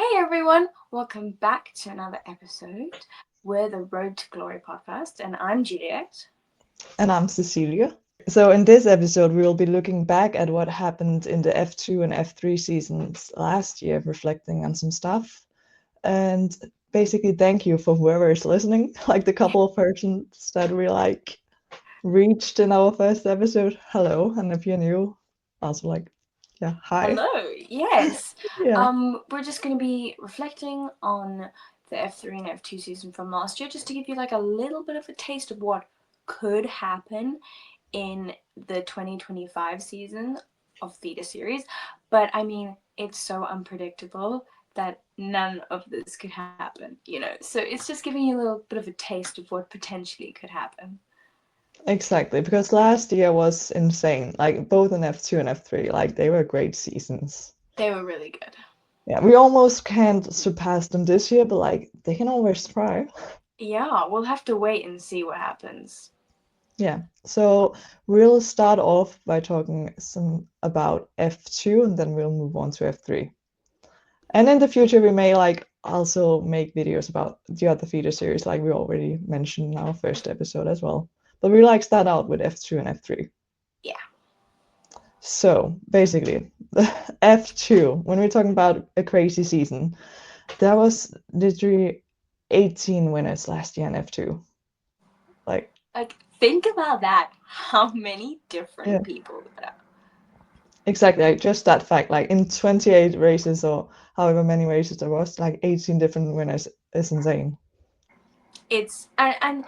Hey everyone, welcome back to another episode. We're the Road to Glory podcast, and I'm Juliet. And I'm Cecilia. So, in this episode, we will be looking back at what happened in the F2 and F3 seasons last year, reflecting on some stuff. And basically, thank you for whoever is listening, like the couple of persons that we reached in our first episode. Hello. And if you're new, also yeah, hi. Hello, yes. Yeah. We're just going to be reflecting on the F3 and F2 season from last year, just to give you like a little bit of a taste of what could happen in the 2025 season of Theta series. But I mean, it's so unpredictable that none of this could happen. So it's just giving you a little bit of a taste of what potentially could happen. Exactly, because last year was insane. Like both in F2 and F3, like they were great seasons. They were really good. Yeah, we almost can't surpass them this year, but like they can always try. Yeah, we'll have to wait and see what happens. Yeah, so we'll start off by talking some about F2 and then we'll move on to F3. And in the future, we may also make videos about the other feeder series, like we already mentioned in our first episode as well. But we start out with F2 and F3. Yeah. So basically, F2, when we're talking about a crazy season, there was literally 18 winners last year in F2. Like, Think about that. How many yeah, different people there are. exactly. Like, just that fact, like in 28 races or however many races there was, like 18 different winners is insane. And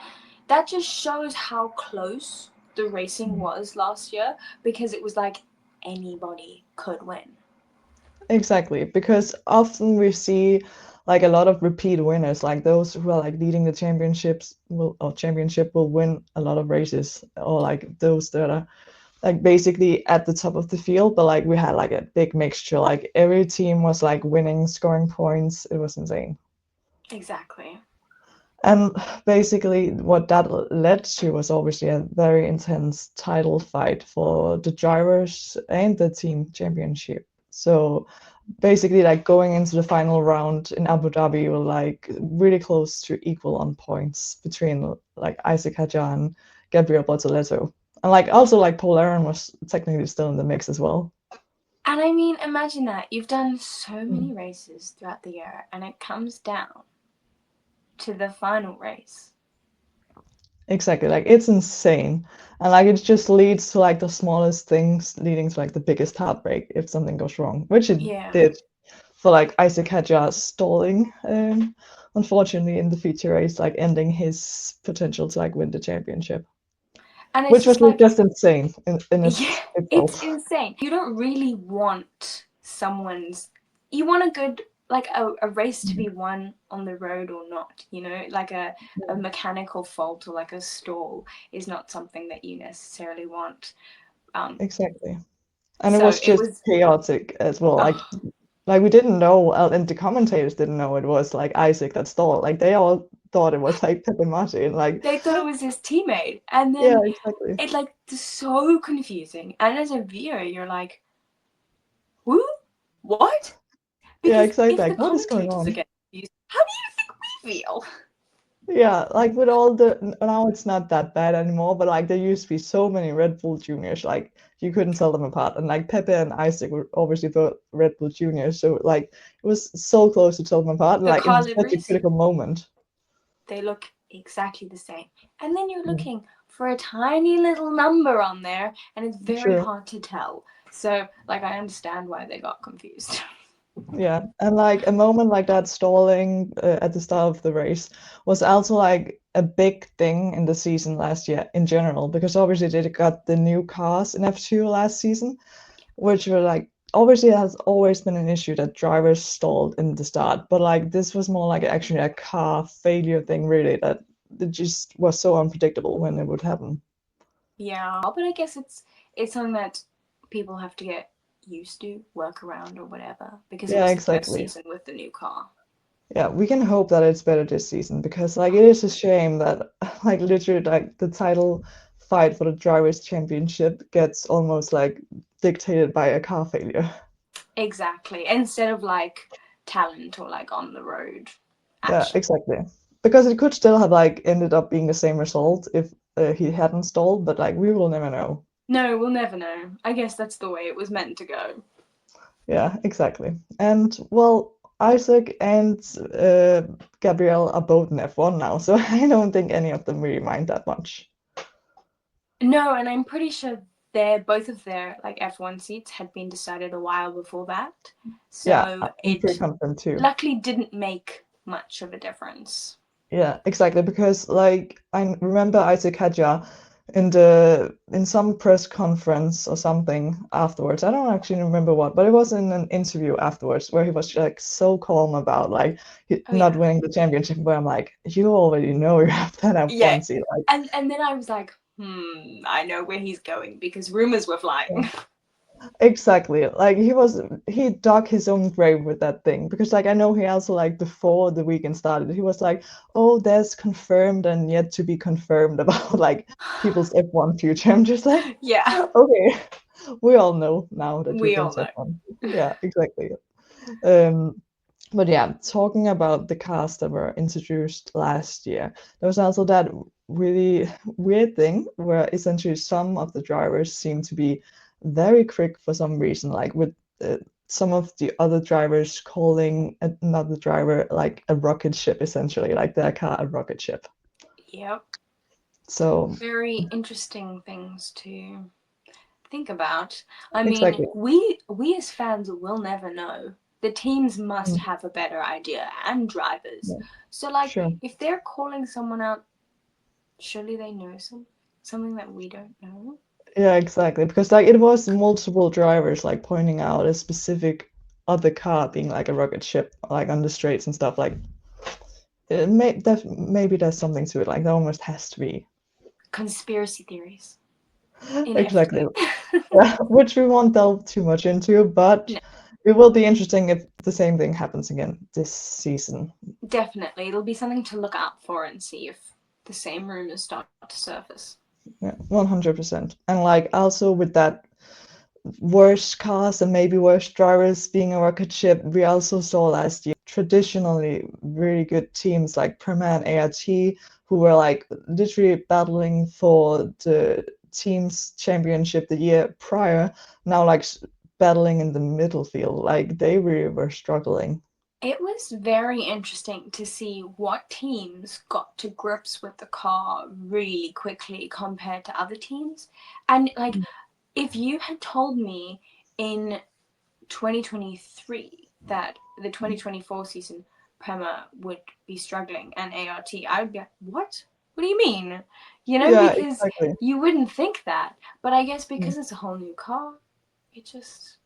that just shows how close the racing was last year, because it was like anybody could win. Exactly, because often we see like a lot of repeat winners, like those who are like leading the championship will win a lot of races, or like those that are like basically at the top of the field, but like we had like a big mixture. Like every team was like winning, scoring points. It was insane. Exactly. And basically, what that led to was obviously a very intense title fight for the drivers and the team championship. So basically, like going into the final round in Abu Dhabi, were like really close to equal on points between like Isaac Hadjar and Gabriel Bortoleto. And like also like Paul Aaron was technically still in the mix as well. And I mean, imagine that. You've done so Mm. many races throughout the year, and it comes down to the final race. Exactly, like it's insane. And like it just leads to like the smallest things leading to like the biggest heartbreak if something goes wrong, which it Yeah. did for like Isaac Hadjar stalling, unfortunately in the feature race, like ending his potential to like win the championship, And it's which was just like, just insane in yeah, it's itself. insane. You don't really want you want a good, like a race to be won on the road or not. Like a mechanical fault or like a stall is not something that you necessarily want. Exactly. And it So was it just was, chaotic as well. oh, Like we didn't know, and the commentators didn't know it was like Isaac that stalled. Like they all thought it was like Pepe Martin. Like, they thought it was his teammate. And yeah, then exactly. it like so confusing. And as a viewer, you're like, who? What? Yeah, Because exactly. if the Like, what is going commentators are on? getting confused, how do you think we feel? Yeah, like with all the now it's not that bad anymore, but like there used to be so many Red Bull Juniors, like you couldn't tell them apart. And like Pepe and Isaac were obviously the Red Bull Juniors, so like it was so close to tell them apart, and The like in car such a liveries, critical moment. they look exactly the same. And then you're Mm, looking for a tiny little number on there, and it's very sure. hard to tell. So, like, I understand why they got confused. Yeah, and like a moment like that stalling at the start of the race was also like a big thing in the season last year in general, because obviously they got the new cars in F2 last season, which were like obviously it has always been an issue that drivers stalled in the start, but like this was more like actually a car failure thing, really, that it just was so unpredictable when it would happen. Yeah, but I guess it's something that people have to get used to, work around, or whatever, because it Yeah, was the first exactly. season with the new car. Yeah, we can hope that it's better this season because like it is a shame that like literally like the title fight for the drivers championship gets almost like dictated by a car failure. Exactly. Instead of like talent or like on the road Yeah, action. exactly. Because it could still have like ended up being the same result if he hadn't stalled, but like we will never know. No, we'll never know. I guess that's the way it was meant to go. Yeah, exactly. And well, Isaac and uh, Gabrielle are both in F1 now, so I don't think any of them really mind that much. No, and I'm pretty sure their both of their like F1 seats had been decided a while before that. Yeah, So I'm pretty it confident too. luckily didn't make much of a difference. Yeah, exactly. Because like I remember Isaac Hadja in some press conference or something afterwards. I don't actually remember what, but it was in an interview afterwards where he was like so calm about like Oh not yeah. winning the championship. Where I'm like, you already know you have that Yeah. F1 seat. Like, And then I was like, I know where he's going because rumors were yeah. flying. Exactly. Like he dug his own grave with that thing because like I know he also like before the weekend started, he was like, "Oh, there's confirmed and yet to be confirmed about like people's F1 future." I'm just like, Yeah, okay, we all know now that you're we going all to know. F1. Yeah, exactly. Um, but yeah, talking about the cars that were introduced last year, there was also that really weird thing where essentially some of the drivers seem to be very quick for some reason, like with some of the other drivers calling another driver like a rocket ship, essentially, like their car a rocket ship. Yep. So Very interesting things to think about. I mean, exactly. we as fans will never know. The teams must Mm, have a better idea and drivers. yeah, So like sure. if they're calling someone out, surely they know something that we don't know. Yeah, exactly. Because like it was multiple drivers like pointing out a specific other car being like a rocket ship, like on the straights and stuff. Like maybe there's something to it. Like that almost has to be. Conspiracy theories in Exactly. F3. Yeah, which we won't delve too much into, but No, it will be interesting if the same thing happens again this season. definitely. It'll be something to look out for and see if the same rumors start to surface. Yeah, 100%. And like also with that worst cars and maybe worst drivers being a rocket ship, we also saw last year traditionally really good teams like Prema and ART who were like literally battling for the team's championship the year prior, now like battling in the middle field. Like they really were struggling. It was very interesting to see what teams got to grips with the car really quickly compared to other teams. And like, if you had told me in 2023 that the 2024 season Prema would be struggling and ART, I would be like, what? What do you mean? You know, Yeah, because exactly. you wouldn't think that. But I guess Mm, because it's a whole new car, it just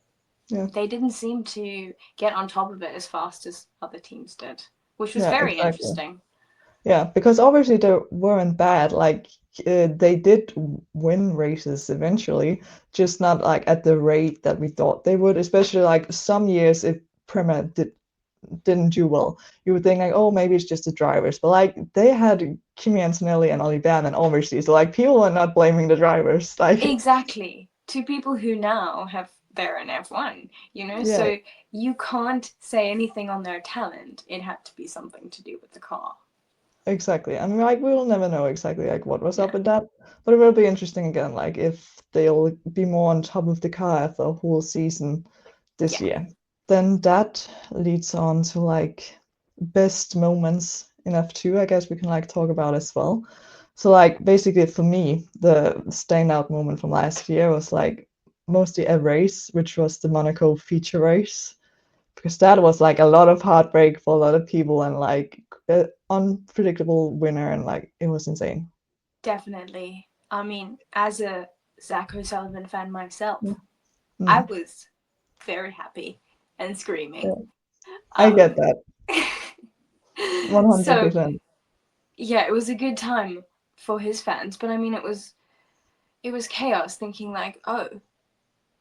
yeah, they didn't seem to get on top of it as fast as other teams did, which was yeah, very exactly. interesting. Yeah, because obviously they weren't bad. Like they did win races eventually, just not like at the rate that we thought they would. Especially like some years if Prema didn't do well, you would think like, oh, maybe it's just the drivers. But like they had Kimi Antonelli and Ollie Ban and obviously, so like people are not blaming the drivers. Like, Exactly. To people who now have they're in F1, you know, yeah, so you can't say anything on their talent. It had to be something to do with the car. exactly. And like we will never know exactly like what was No. up with that. But it will be interesting again, like if they'll be more on top of the car for the whole season this Yeah, year. Then that leads on to like best moments in F2, I guess we can like talk about as well. So like basically for me, the standout moment from last year was like mostly a race, which was the Monaco feature race. Because that was like a lot of heartbreak for a lot of people and like an unpredictable winner and like it was insane. definitely. I mean, as a Zach O'Sullivan fan myself, I Mm, was very happy and yeah, screaming. I get Um, that so 100%. yeah, it was a good time for his fans, but I mean, it was chaos. Thinking like, oh,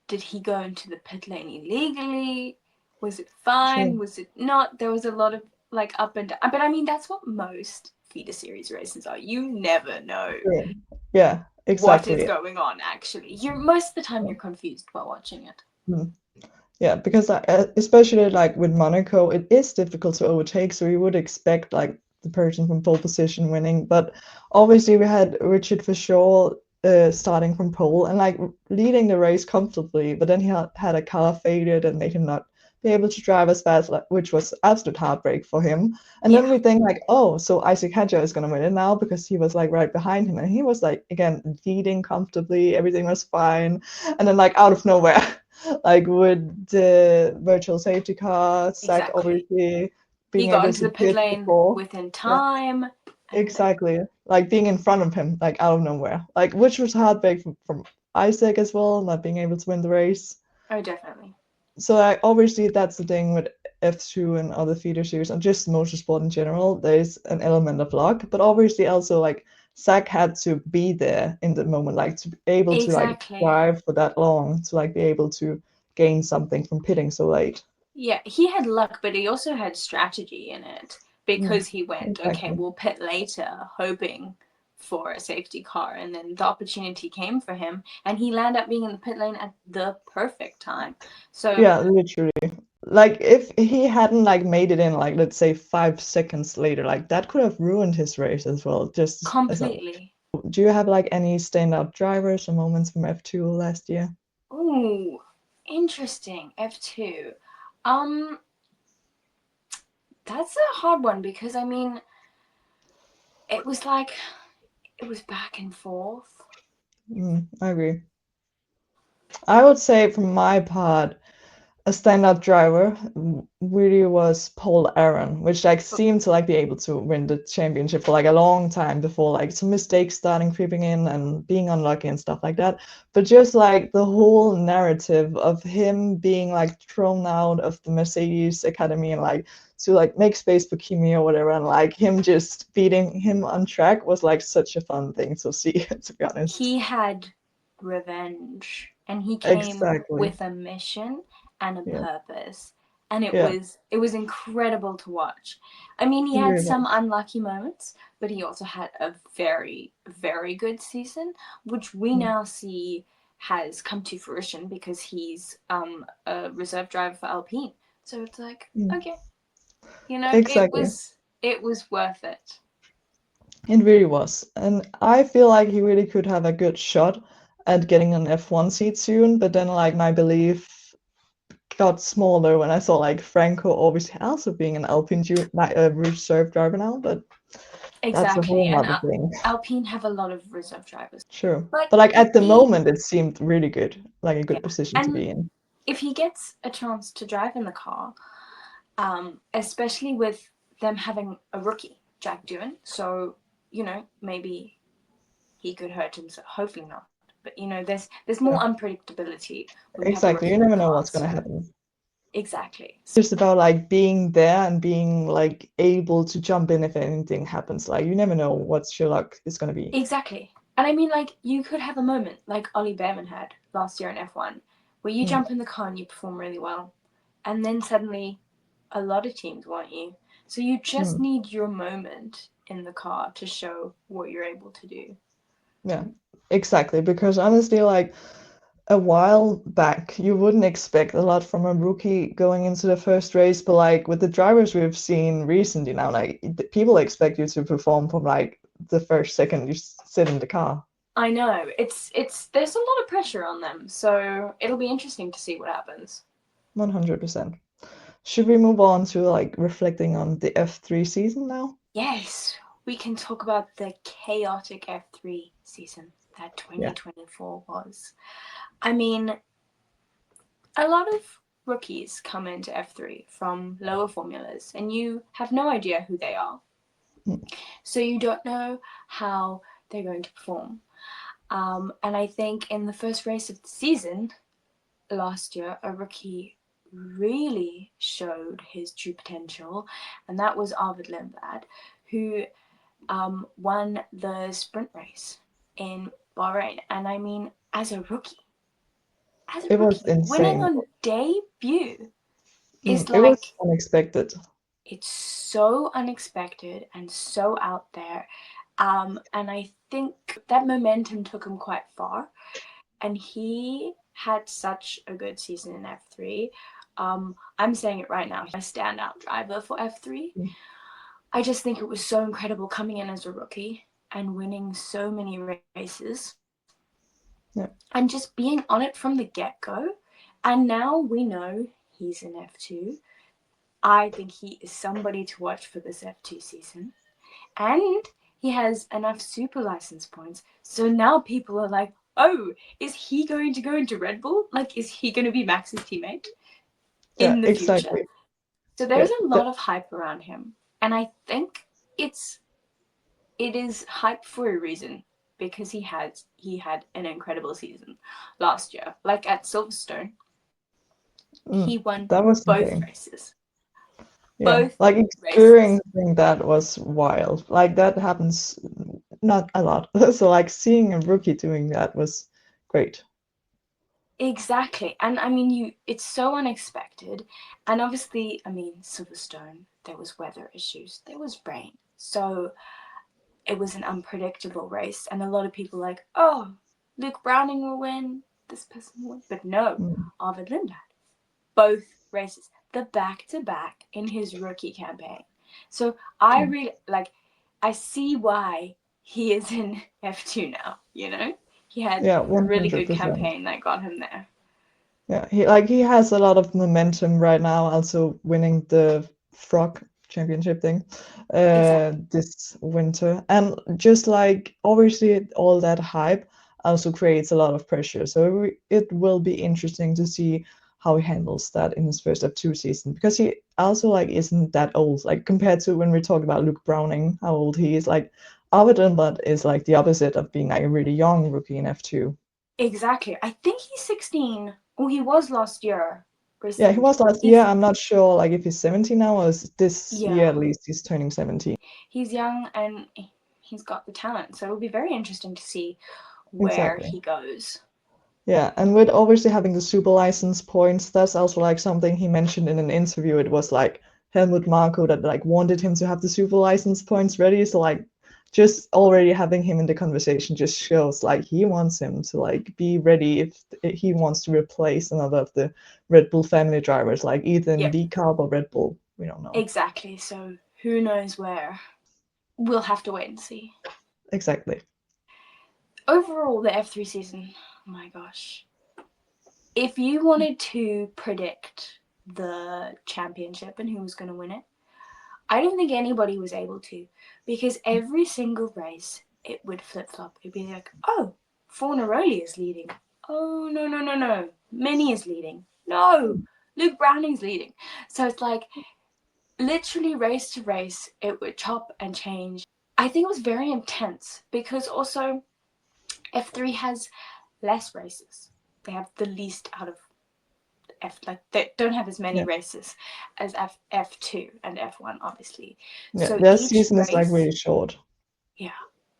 did he go into the pit lane illegally? Was it Sure. fine? Was it not? There was a lot of like up and down. But I mean, that's what most feeder series races are. You never know Sure. Yeah, what is exactly. going on. Actually, you're most of the time you're confused while watching it. Mm. Yeah, because especially like with Monaco, it is difficult to overtake, so you would expect like the person from pole position winning. But obviously, we had Richard for sure starting from pole and like leading the race comfortably, but then he had a car failure that made him not be able to drive as fast, like, which was absolute heartbreak for him. And Yeah, then we think like, oh, so Isaac Hadjar is gonna win it now because he was like right behind him, and he was like again leading comfortably, everything was fine, and then like out of nowhere. Like with the virtual safety car, Zach exactly. obviously He being got able into to the pit pit lane before. within Yeah, time, and then exactly. Like being in front of him, like out of nowhere. Like which was heartbreak from Isaac as well, not being able to win the race. oh, definitely. So like obviously that's the thing with F2 and other feeder series and just motorsport in general. There's an element of luck, but obviously also like Zach had to be there in the moment, like to be able to like Exactly. drive for that long to like be able to gain something from pitting so late. Yeah, he had luck, but he also had strategy in it Mm, because he went, okay, exactly. we'll pit later, hoping for a safety car. And then the opportunity came for him, and he landed up being in the pit lane at the perfect time. So, Yeah, literally. Like if he hadn't like made it in like let's say 5 seconds later, like that could have ruined his race as well. Just as a, completely. do you have like any standout drivers or moments from F2 last year? Ooh, interesting. F2. Um, that's a hard one because I mean, it was like, it was back and forth. I agree. I would say from my part, a standout driver really was Paul Aaron, which like seemed to like be able to win the championship for like a long time before like some mistakes starting creeping in and being unlucky and stuff like that. But just like the whole narrative of him being like thrown out of the Mercedes Academy and like to like make space for Kimi or whatever, and like him just beating him on track was like such a fun thing to see, to be honest. He had revenge, and he came Exactly. with a mission and a Yeah. purpose, and Yeah. it was incredible to watch. I mean, he It had really some was. unlucky moments, but he also had a very good season, which we Mm, now see has come to fruition because he's a reserve driver for Alpine. So it's like, mm. okay, you know, Exactly. it was worth it. It really was. And I feel like he really could have a good shot at getting an F1 seat soon, but then like my belief got smaller when I saw like Franco obviously also being an Alpine reserve driver now, but that's a Exactly, whole and nother thing. Alpine have a lot of reserve drivers. Sure. But But like if at the he, moment it seemed really good, like a good yeah, position to and be in. if he gets a chance to drive in the car, especially with them having a rookie, Jack Doohan, so you know maybe he could hurt himself. Hopefully not, but you know there's more Yeah, unpredictability when you have a exactly. rookie You in the never know car. what's gonna So happen. exactly, Just about like being there and being like able to jump in if anything happens. Like you never know what your luck is gonna be. exactly. And I mean, like you could have a moment like Ollie Behrman had last year in F1, where you Mm, jump in the car and you perform really well, and then suddenly a lot of teams want you. So you just mm. need your moment in the car to show what you're able to do. Yeah, exactly. Because honestly, like a while back, you wouldn't expect a lot from a rookie going into the first race, but like with the drivers we've seen recently now, like people expect you to perform from like the first second you sit in the car. I know it's there's a lot of pressure on them, so it'll be interesting to see what happens. 100%. Should we move on to like reflecting on the F3 season now? Yes, we can talk about the chaotic F3 season that Yeah. 2024 was. I mean, a lot of rookies come into F3 from lower formulas, and you have no idea who they are. Mm. So you don't know how they're going to perform. And I think in the first race of the season last year, a rookie really showed his true potential, and that was Arvid Lindblad, who won the sprint race in Bahrain. And I mean, It was winning insane. on debut is It was like, unexpected. it's so unexpected and so out there. And I think that momentum took him quite far. And he had such a good season in F3. I'm saying it right now. He's a standout driver for F3. Mm. I just think it was so incredible coming in as a rookie and winning so many races Yeah. and just being on it from the get-go. And now we know he's in F2. I think he is somebody to watch for this F2 season. And he has enough super license points. So now people are like, oh, is he going to go into Red Bull? Like, is he going to be Max's teammate Yeah, in the future? exactly. So Yeah, there's a lot of hype around him. And I think it is hype for a reason because he had an incredible season last year. Like at Silverstone, he won that was both insane. races. Yeah, Both like races. experiencing that was wild. Like that happens not a lot. So like seeing a rookie doing that was great. Exactly. And I mean it's so unexpected. And obviously, I mean, Silverstone, there was weather issues. There was rain. So it was an unpredictable race. And a lot of people were like, oh, Luke Browning will win, this person will win. But no, Mm. Arvid Lindblad. Both races. The back to back in his rookie campaign. So I Mm. really like I see why he is in F2 now, you know? He had Yeah, a really good 100%. campaign that got him there. Yeah, he has a lot of momentum right now, also winning the Frog Championship thing Exactly. this winter. And just like obviously all that hype also creates a lot of pressure. So it will be interesting to see how he handles that in his first F2 season because he also like isn't that old. Like compared to when we talk about Luke Browning, how old he is. Like Arvid Lindblad is like the opposite of being like a really young rookie in F2. Exactly. I think he's 16. Or he was last year or Yeah, he was 17. last year. He's I'm not sure like if he's 17 now or is this year at yeah. least he's turning 17. He's young and he's got the talent. So it'll be very interesting to see where Exactly. he goes. Yeah, and with obviously having the super license points, that's also like something he mentioned in an interview. It was like Helmut Marko that like wanted him to have the super license points ready. So like just already having him in the conversation just shows like he wants him to like be ready if he wants to replace another of the Red Bull family drivers, like either in Yep. decarb or Red Bull. We don't know. Exactly. So who knows where? We'll have to wait and see. Exactly. Overall, the F3 season, oh my gosh. If you wanted to predict the championship and who was going to win it, I don't think anybody was able to because every single race it would flip flop. It'd be like, oh, Fornaroli is leading. Oh, no, no, no, no. Minnie is leading. No, Luke Browning's leading. So it's like literally race to race, it would chop and change. I think it was very intense because also F3 has less races. They have the least out of like they don't have as many Yeah. races as F2 and F1 obviously. Yeah. So Their each season is like race, really short. yeah,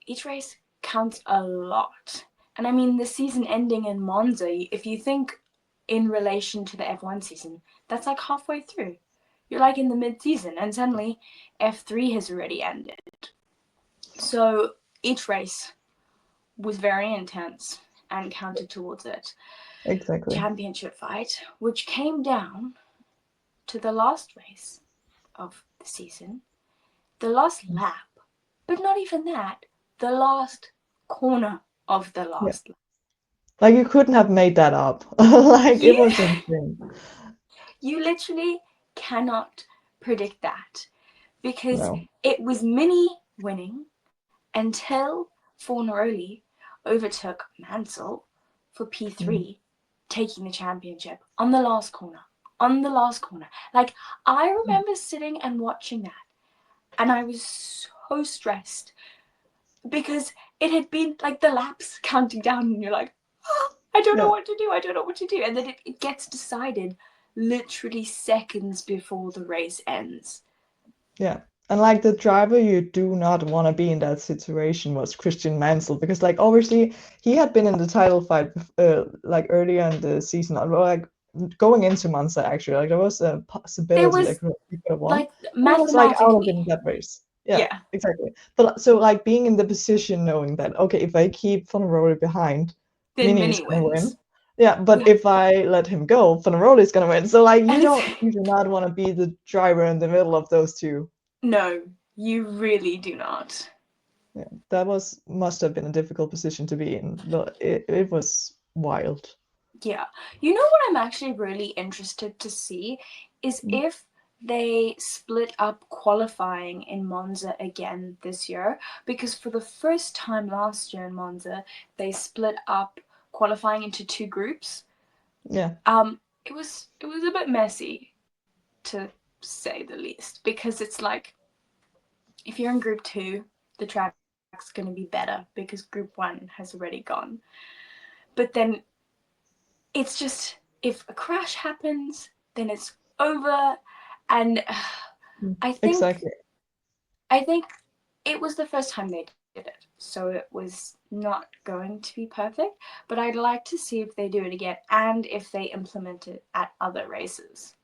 each race counts a lot. And I mean the season ending in Monza, if you think in relation to the F1 season, that's like halfway through. You're like in the mid-season and suddenly F3 has already ended. So each race was very intense and counted towards it. Exactly. Championship fight, which came down to the last race of the season, the last lap, but not even that, the last corner of the Yeah. last lap. Like you couldn't have made that up. Like it You, was insane. you literally cannot predict that because No. it was Mini winning until Fornaroli overtook Mansell for Mm. P3, taking the championship on the last corner. On the last corner. Like, I remember sitting and watching that, and I was so stressed because it had been like the laps counting down, and you're like, oh, I don't know Yeah. what to do, I don't know what to do. And then it gets decided literally seconds before the race ends. Yeah. And like the driver you do not want to be in that situation was Christian Mansell because like obviously he had been in the title fight like earlier in the season or like going into Monza actually like there was a There possibility that was he could have won. like He was like out of mathematically, in that race. Yeah, yeah, exactly. But so like being in the position knowing that okay if I keep Von Rory behind, then Mini is Mini gonna wins. win. Yeah, but Yeah. if I let him go, Fanarola is gonna win. So like And you do not want to be the driver in the middle of those two. no, you really do not. Yeah, that was must have been a difficult position to be in. It was wild. Yeah. You know what I'm actually really interested to see is Mm. if they split up qualifying in Monza again this year, because for the first time last year in Monza they split up qualifying into two groups. Yeah. It was a bit messy, to say the least, because it's like if you're in group 2, the track's going to be better because group 1 has already gone. But then it's just, if a crash happens, then it's over. And Mm. I think Exactly. I think it was the first time they did it, so it was not going to be perfect. But I'd like to see if they do it again and if they implement it at other races.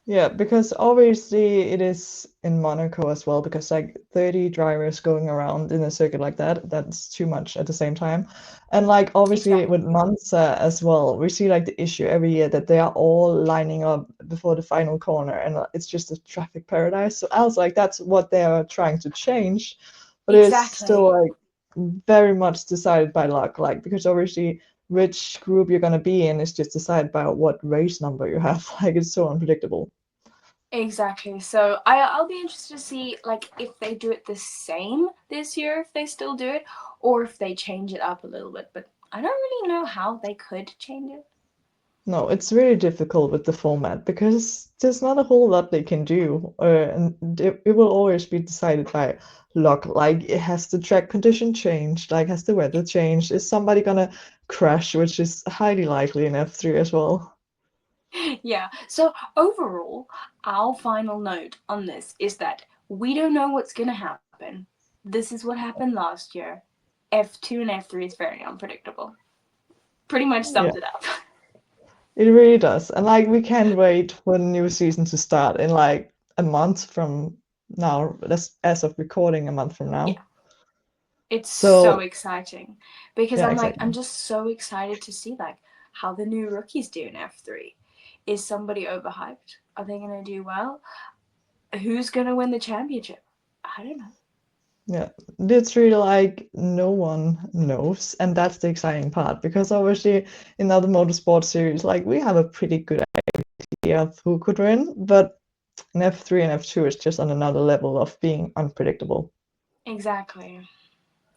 Yeah, because obviously it is in Monaco as well, because like 30 drivers going around in a circuit like that, that's too much at the same time. And like obviously with Exactly. Monza as well, we see like the issue every year that they are all lining up before the final corner and it's just a traffic paradise. So I was like, that's what they are trying to change, but it's still Exactly. like very much decided by luck, like because obviously which group you're gonna be in is just decided by what race number you have. Like it's so unpredictable. Exactly. So I'll be interested to see like if they do it the same this year, if they still do it, or if they change it up a little bit. But I don't really know how they could change it. No, it's really difficult with the format because there's not a whole lot they can do, and it will always be decided by luck. Like, has the track condition changed? Like, has the weather changed? Is somebody gonna crash, which is highly likely in F3 as well? Yeah. So overall, our final note on this is that we don't know what's gonna happen. This is what happened last year. F2 and F3 is very unpredictable. Pretty much Yeah, sums it up. it really does. And like, we can't wait for the new season to start in like a month from now. That's as of recording a month from Yeah. now. It's so So exciting because yeah, I'm exactly. just so excited to see like how the new rookies do in F3. Is somebody overhyped? Are they going to do well? Who's going to win the championship? I don't know. Yeah, it's really like no one knows, and that's the exciting part because obviously in other motorsport series, like we have a pretty good idea of who could win, but in F3 and F2 is just on another level of being unpredictable. Exactly.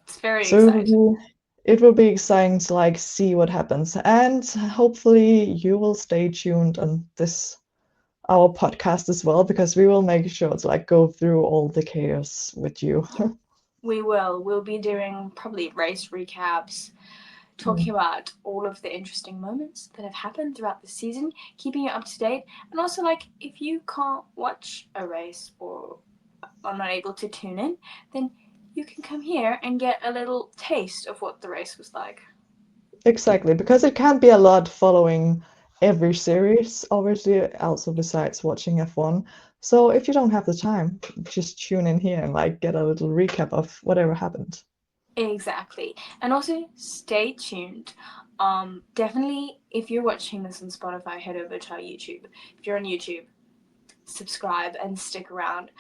It's very So exciting. it will be exciting to like see what happens, and hopefully you will stay tuned on this our podcast as well because we will make sure to like go through all the chaos with you. Yeah, we will. We'll be doing probably race recaps, talking Mm. about all of the interesting moments that have happened throughout the season, keeping you up to date, and also like if you can't watch a race or are not able to tune in, then you can come here and get a little taste of what the race was like. Exactly, because it can be a lot following every series, obviously, also besides watching F1. So if you don't have the time, just tune in here and like get a little recap of whatever happened. Exactly. And also stay tuned. Definitely, if you're watching this on Spotify, head over to our YouTube. If you're on YouTube, subscribe and stick around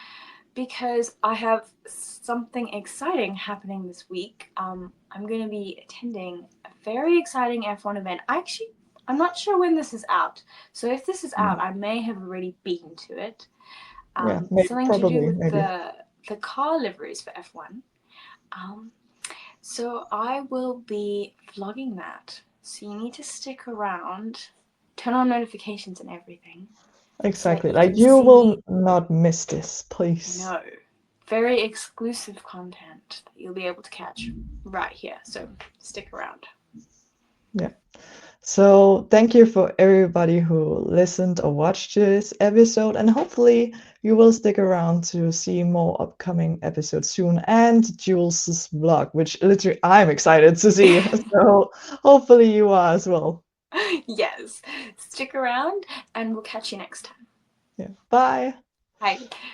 because I have something exciting happening this week. I'm going to be attending a very exciting F1 event. I'm not sure when this is out. So if this is out, Mm. I may have already been to it. Yeah, maybe, Something to do probably, with maybe. the car liveries for F1. Um, so I will be vlogging that. So you need to stick around, turn on notifications and everything, so that Exactly. you Like can you will see. not miss this, please. No, very exclusive content that you'll be able to catch right here. So stick around. Yeah. So thank you for everybody who listened or watched this episode, and hopefully you will stick around to see more upcoming episodes soon and Jules's vlog, which literally I'm excited to see. So hopefully you are as well. Yes, stick around and we'll catch you next time. Yeah. Bye. Bye.